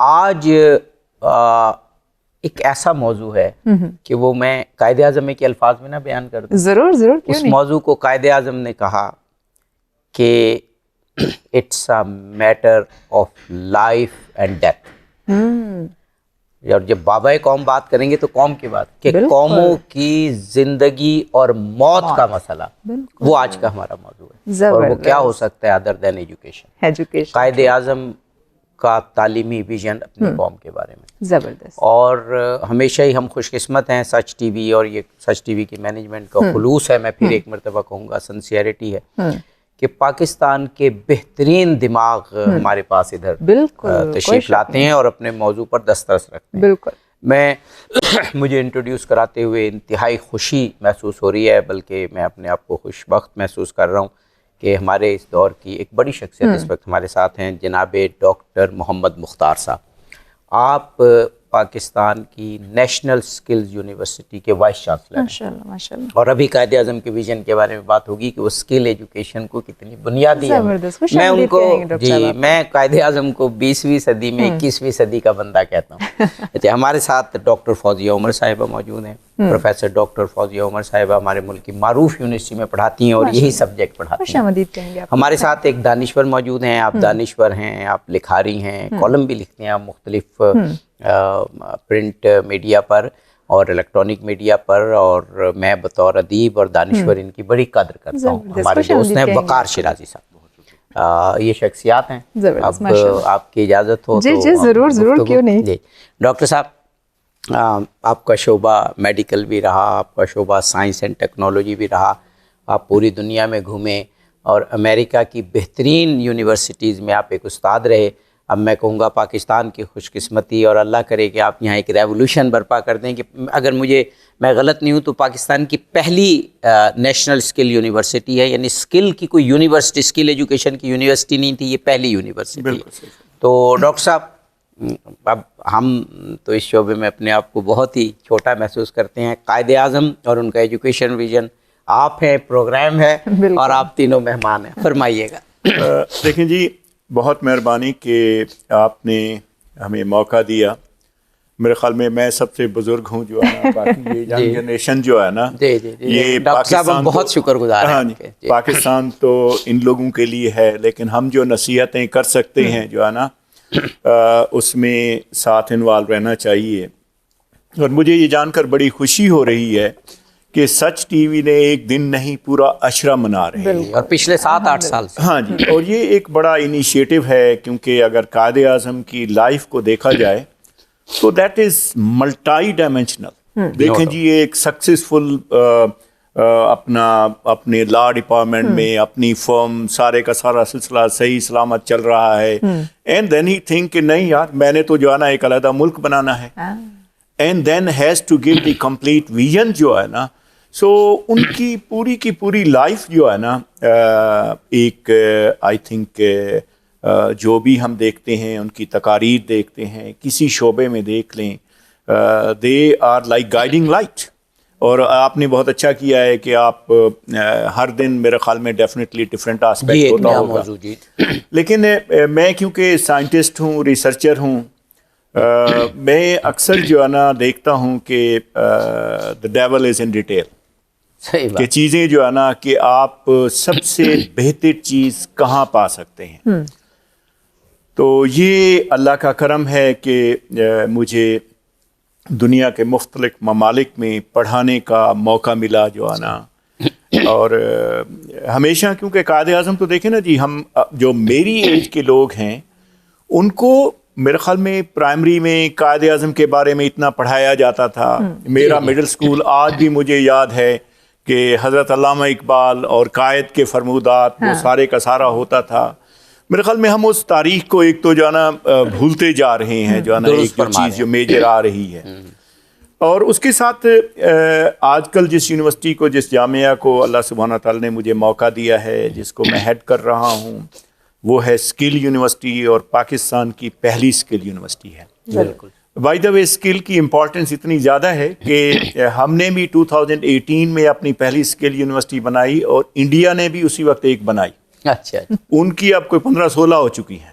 آج ایک ایسا موضوع ہے کہ وہ میں قائد اعظم کے الفاظ میں نہ بیان کر دوں. ضرور ضرور, کیوں اس نہیں. موضوع کو قائد اعظم نے کہا کہ it's a matter of life and death. اور جب بابا قوم بات کریں گے تو قوم کی بات کہ قوموں کی زندگی اور موت کا مسئلہ, وہ آج کا ہمارا موضوع ہے. اور وہ کیا ہو سکتا ہے ادر دین ایجوکیشن. قائد اعظم کا تعلیمی ویژن اپنی قوم کے بارے میں زبردست. اور ہمیشہ ہی ہم خوش قسمت ہیں سچ ٹی وی اور یہ سچ ٹی وی کی مینجمنٹ کا خلوص ہے, میں پھر ایک مرتبہ کہوں گا سنسیئرٹی ہے کہ پاکستان کے بہترین دماغ ہمارے پاس ادھر تشریف لاتے ہیں اور اپنے موضوع پر دسترس رکھتے ہیں. بالکل. مجھے انٹروڈیوس کراتے ہوئے انتہائی خوشی محسوس ہو رہی ہے, بلکہ میں اپنے آپ کو خوش بخت محسوس کر رہا ہوں کہ ہمارے اس دور کی ایک بڑی شخصیت اس وقت ہمارے ساتھ ہیں, جناب ڈاکٹر محمد مختار صاحب. آپ پاکستان کی نیشنل سکلز یونیورسٹی کے وائس چانسلر ہیں. ماشاءاللہ ماشاءاللہ. اور ابھی قائد اعظم کے ویژن کے بارے میں بات ہوگی کہ وہ اسکل ایجوکیشن کو کتنی بنیادی ہے. میں ان کو میں قائد اعظم کو 20ویں صدی میں 21ویں صدی کا بندہ کہتا ہوں. اچھا, ہمارے ساتھ ڈاکٹر فوزیہ عمر صاحبہ موجود ہیں. پروفیسر ڈاکٹر فوزیہ عمر صاحبہ ہمارے ملک کی معروف یونیورسٹی میں پڑھاتی ہیں اور یہی سبجیکٹ پڑھاتی ہیں. ہمارے ساتھ ایک دانشور موجود ہیں. آپ دانشور ہیں, آپ لکھاری ہیں, کالم بھی لکھتے ہیں آپ مختلف پرنٹ میڈیا پر اور الیکٹرانک میڈیا پر, اور میں بطور ادیب اور دانشور ان کی بڑی قدر کرتا ہوں. ہمارے دوست ہیں وقار شیرازی صاحب. یہ شخصیات ہیں. اب آپ کی اجازت ہو جی جی ضرور ضرور, کیوں نہیں. جی ڈاکٹر صاحب, آپ کا شعبہ میڈیکل بھی رہا, آپ کا شعبہ سائنس اینڈ ٹیکنالوجی بھی رہا, آپ پوری دنیا میں گھومیں اور امریکہ کی بہترین یونیورسٹیز میں آپ ایک استاد رہے. اب میں کہوں گا پاکستان کی خوش قسمتی, اور اللہ کرے کہ آپ یہاں ایک ریولوشن برپا کر دیں کہ اگر میں غلط نہیں ہوں تو پاکستان کی پہلی نیشنل اسکل یونیورسٹی ہے, یعنی اسکل کی کوئی یونیورسٹی, اسکل ایجوکیشن کی یونیورسٹی نہیں تھی, یہ پہلی یونیورسٹی ہے. تو ڈاکٹر صاحب, اب ہم تو اس شعبے میں اپنے آپ کو بہت ہی چھوٹا محسوس کرتے ہیں. قائد اعظم اور ان کا ایجوکیشن ویژن, آپ ہیں, پروگرام ہے, اور آپ تینوں مہمان ہیں. فرمائیے گا. دیکھیں جی, بہت مہربانی کہ آپ نے ہمیں موقع دیا. میرے خیال میں سب سے بزرگ ہوں جو ہے نا, باقی یہ ینگ جنریشن جو ہے نا, یہ پاکستان بہت شکر گزار ہیں. پاکستان تو ان لوگوں کے لیے ہے, لیکن ہم جو نصیحتیں کر سکتے ہیں جو ہے نا, اس میں ساتھ انوالو رہنا چاہیے. اور مجھے یہ جان کر بڑی خوشی ہو رہی ہے کہ سچ ٹی وی نے ایک دن نہیں پورا عشرہ منا رہے ہیں, اور پچھلے 7-8 سال سے. ہاں جی, اور یہ ایک بڑا انیشیٹو ہے, کیونکہ اگر قائد اعظم کی لائف کو دیکھا جائے تو دیٹ از ملٹائی ڈائمینشنل. دیکھیں جی, ایک سکسیسفل اپنے لا ڈپارٹمنٹ میں اپنی فرم, سارے کا سارا سلسلہ صحیح سلامت چل رہا ہے, اینڈ دین ہی تھنک کہ نہیں یار, میں نے تو جو ہے نا ایک علیحدہ ملک بنانا ہے, and then has to give the complete vision جو ہے نا. سو ان کی پوری لائف جو ہے نا, ایک آئی تھنک جو بھی ہم دیکھتے ہیں, ان کی تقاریر دیکھتے ہیں, کسی شعبے میں دیکھ لیں, they are like guiding light. اور آپ نے بہت اچھا کیا ہے کہ آپ ہر دن میرے خیال میں ڈیفینیٹلی ڈفرینٹ آسپیکٹ ہوتا ہوگا. لیکن میں کیونکہ سائنٹسٹ ہوں, ریسرچر ہوں, میں اکثر جو ہے نا دیکھتا ہوں کہ دا ڈیول از ان ڈیٹیل, کہ چیزیں جو ہے نا کہ آپ سب سے بہتر چیز کہاں پا سکتے ہیں. تو یہ اللہ کا کرم ہے کہ مجھے دنیا کے مختلف ممالک میں پڑھانے کا موقع ملا جو ہے نا. اور ہمیشہ کیونکہ قائد اعظم تو دیکھیں نا جی, ہم جو میری ایج کے لوگ ہیں ان کو میرے خیال میں پرائمری میں قائد اعظم کے بارے میں اتنا پڑھایا جاتا تھا. میرا مڈل سکول آج بھی مجھے یاد ہے کہ حضرت علامہ اقبال اور قائد کے فرمودات وہ سارے کا سارا ہوتا تھا. میرے خیال میں ہم اس تاریخ کو ایک تو جو ہے نا بھولتے جا رہے ہیں, جو ہے نا ایک جو چیز جو میجر آ رہی ہے. اور اس کے ساتھ آج کل جس یونیورسٹی کو, جس جامعہ کو اللہ سبحانہ تعالیٰ نے مجھے موقع دیا ہے, جس کو میں ہیڈ کر رہا ہوں, وہ ہے اسکل یونیورسٹی, اور پاکستان کی پہلی اسکل یونیورسٹی ہے. بالکل. بائی دا وے اسکل کی امپورٹنس اتنی زیادہ ہے کہ ہم نے بھی 2018 میں اپنی پہلی اسکل یونیورسٹی بنائی, اور انڈیا نے بھی اسی وقت ایک بنائی. اچھا. ان کی اب کوئی 15-16 ہو چکی ہیں.